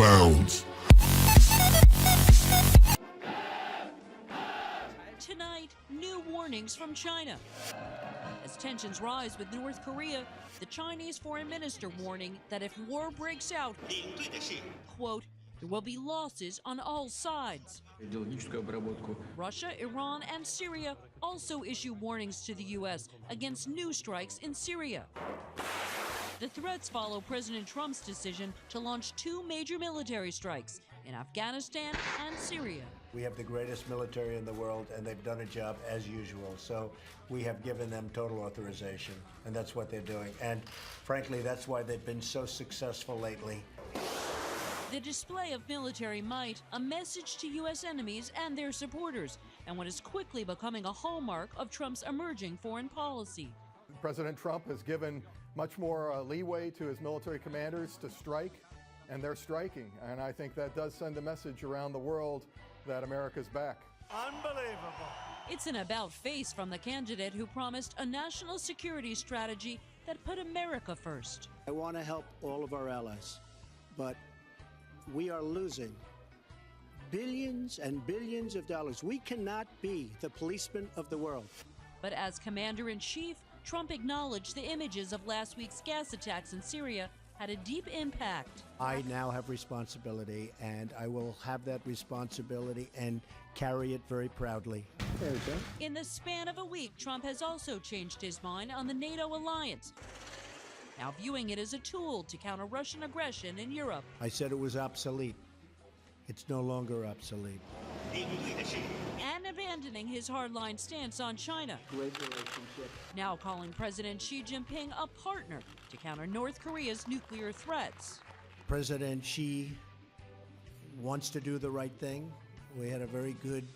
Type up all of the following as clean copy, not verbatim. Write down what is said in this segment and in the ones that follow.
Bounds. Tonight, new warnings from China. As tensions rise with North Korea, the Chinese foreign minister warning that if war breaks out, quote, there will be losses on all sides. Russia, Iran, and Syria also issue warnings to the U.S. against new strikes in Syria. The threats follow President Trump's decision to launch two major military strikes in Afghanistan and Syria. We have the greatest military in the world, and they've done a job as usual. So we have given them total authorization, and that's what they're doing. And frankly, that's why they've been so successful lately. The display of military might, a message to U.S. enemies and their supporters, and what is quickly becoming a hallmark of Trump's emerging foreign policy. President Trump has given much more leeway to his military commanders to strike, and they're striking. And I think that does send a message around the world that America's back. Unbelievable. It's an about-face from the candidate who promised a national security strategy that put America first. I want to help all of our allies, but we are losing billions and billions of dollars. We cannot be the policeman of the world. But as commander-in-chief, Trump acknowledged the images of last week's gas attacks in Syria had a deep impact. I now have responsibility, and I will have that responsibility and carry it very proudly. There we go. In the span of a week, Trump has also changed his mind on the NATO alliance, now viewing it as a tool to counter Russian aggression in Europe. I said it was obsolete. It's no longer obsolete. And abandoning his hardline stance on China. Great relationship. Now calling President Xi Jinping a partner to counter North Korea's nuclear threats. President Xi wants to do the right thing. We had a very good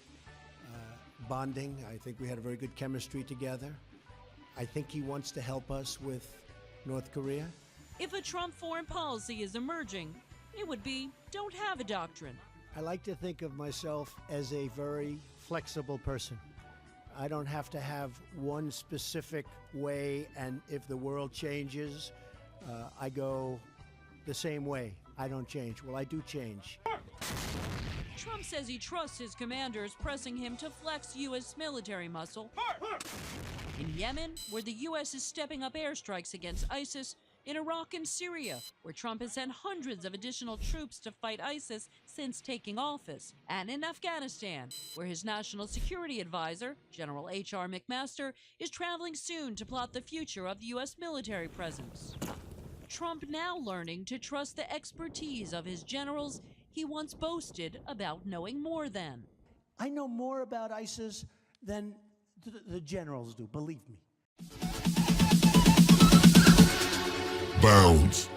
bonding. I think we had a very good chemistry together. I think he wants to help us with North Korea. If a Trump foreign policy is emerging, it would be don't have a doctrine. I like to think of myself as a very flexible person. I don't have to have one specific way, and if the world changes, I go the same way. I don't change. Well, I do change. Trump says he trusts his commanders, pressing him to flex U.S. military muscle. In Yemen, where the U.S. is stepping up airstrikes against ISIS, in Iraq and Syria, where Trump has sent hundreds of additional troops to fight ISIS since taking office, and in Afghanistan, where his national security advisor, General H.R. McMaster, is traveling soon to plot the future of the U.S. military presence. Trump now learning to trust the expertise of his generals he once boasted about knowing more than. I know more about ISIS than the generals do, believe me. Bounds.